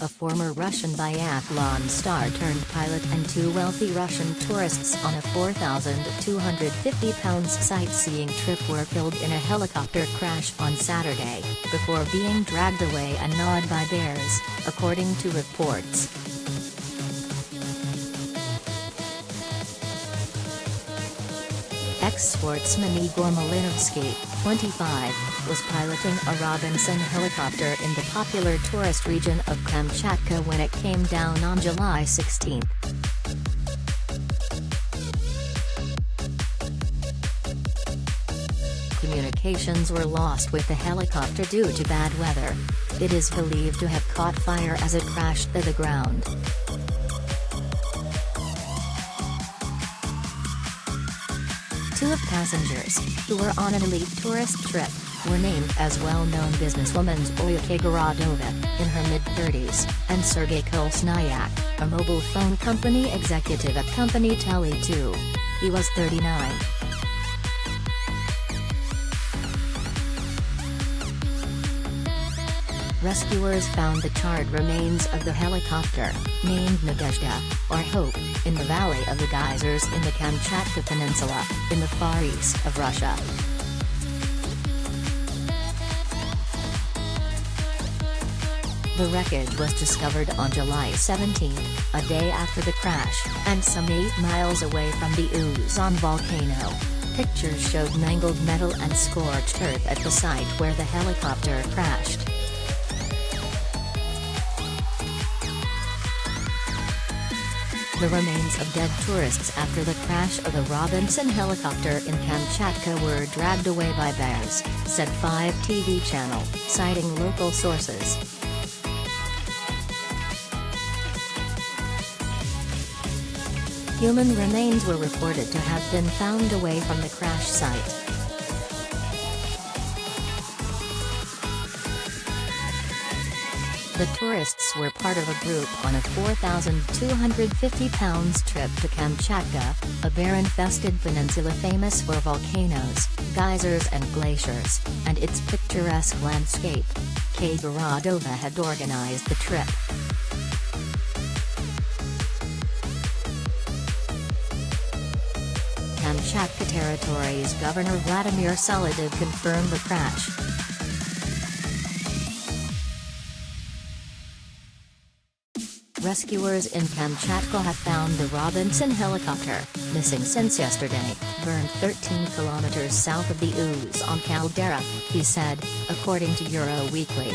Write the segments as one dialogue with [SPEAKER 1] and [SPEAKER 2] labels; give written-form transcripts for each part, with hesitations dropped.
[SPEAKER 1] a former Russian biathlon star turned pilot, and two wealthy Russian tourists on a 4,250 pounds sightseeing trip were killed in a helicopter crash on Saturday, before being dragged away and gnawed by bears, according to reports. Ex-sportsman Igor Malinovskii, 25, was piloting a Robinson helicopter in the popular tourist region of Kamchatka when it came down on July 16. Communications were lost with the helicopter due to bad weather. It is believed to have caught fire as it crashed to the ground. Two of passengers, who were on an elite tourist trip, were named as well-known businesswoman Olya Gorodova, in her mid-30s, and Sergei Kolsnyak, a mobile phone company executive at company Tele2. He was 39. Rescuers found the charred remains of the helicopter, named Nadezhda, or Hope, in the valley of the geysers in the Kamchatka Peninsula, in the far east of Russia. The wreckage was discovered on July 17, a day after the crash, and some 8 miles away from the Uzan volcano. Pictures showed mangled metal and scorched earth at the site where the helicopter crashed. The remains of dead tourists after the crash of the Robinson helicopter in Kamchatka were dragged away by bears, said 5 TV channel, citing local sources. Human remains were reported to have been found away from the crash site. The tourists were part of a group on a 4,250 pounds trip to Kamchatka, a bear-infested peninsula famous for volcanoes, geysers and glaciers, and its picturesque landscape. Gorodova had organized the trip. Kamchatka Territory's Governor Vladimir Solodov confirmed the crash. Rescuers in Kamchatka have found the Robinson helicopter, missing since yesterday, burned 13 kilometers south of the Uzan caldera, he said, according to Euro Weekly.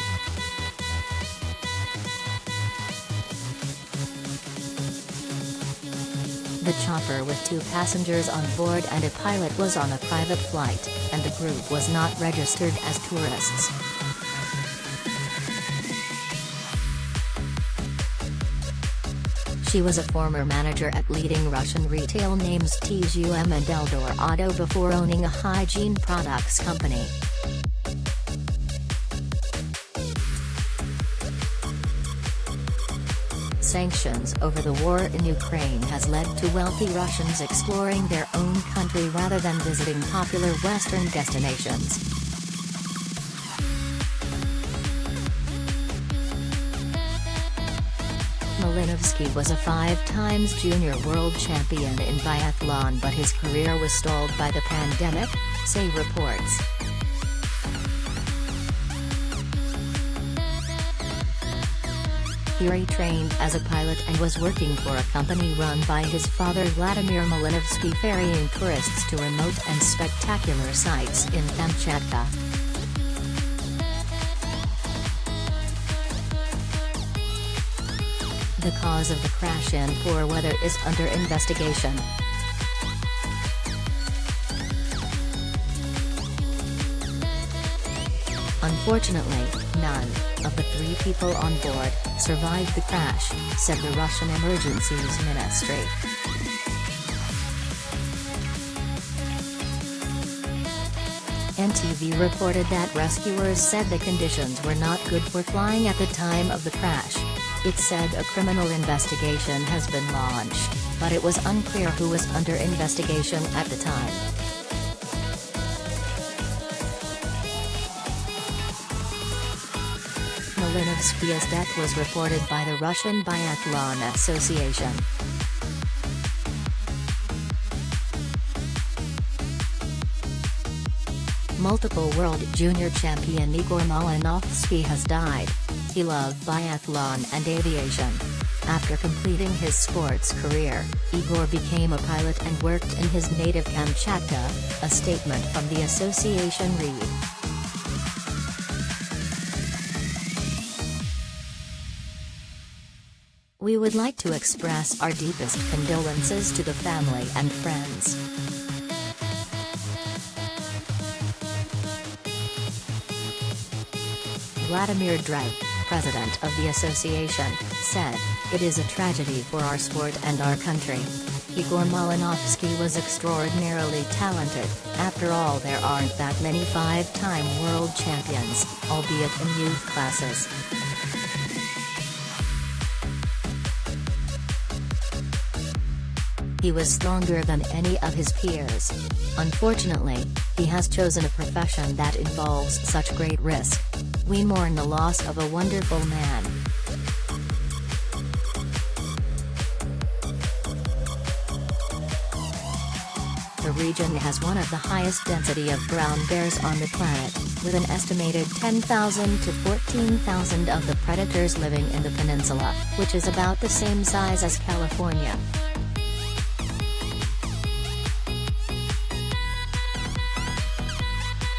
[SPEAKER 1] The chopper with 2 passengers on board and a pilot was on a private flight, and the group was not registered as tourists. She was a former manager at leading Russian retail names TGM and Eldorado before owning a hygiene products company. Sanctions over the war in Ukraine has led to wealthy Russians exploring their own country rather than visiting popular Western destinations. Malinovskii was a 5-time junior world champion in biathlon, but his career was stalled by the pandemic, say reports. He trained as a pilot and was working for a company run by his father Vladimir Malinovskii, ferrying tourists to remote and spectacular sites in Kamchatka. The cause of the crash and poor weather is under investigation. Unfortunately, none of the 3 people on board survived the crash, said the Russian Emergencies Ministry. NTV reported that rescuers said the conditions were not good for flying at the time of the crash. It said a criminal investigation has been launched, but it was unclear who was under investigation at the time. Malinovskii's death was reported by the Russian Biathlon Association. Multiple world junior champion Igor Malinovskii has died. He loved biathlon and aviation. After completing his sports career, Igor became a pilot and worked in his native Kamchatka, a statement from the association read. We would like to express our deepest condolences to the family and friends. Vladimir Drev, president of the association, said, "It is a tragedy for our sport and our country." Igor Malinovskii was extraordinarily talented. After all, there aren't that many five-time world champions, albeit in youth classes. He was stronger than any of his peers. Unfortunately, he has chosen a profession that involves such great risk. We mourn the loss of a wonderful man. The region has one of the highest density of brown bears on the planet, with an estimated 10,000 to 14,000 of the predators living in the peninsula, which is about the same size as California.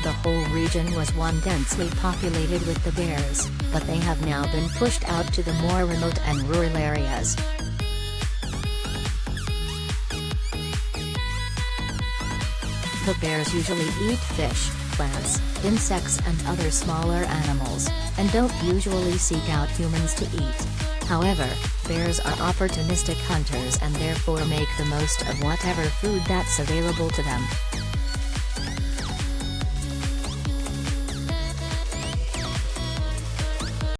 [SPEAKER 1] The whole region was once densely populated with the bears, but they have now been pushed out to the more remote and rural areas. The bears usually eat fish, plants, insects and other smaller animals, and don't usually seek out humans to eat. However, bears are opportunistic hunters and therefore make the most of whatever food that's available to them.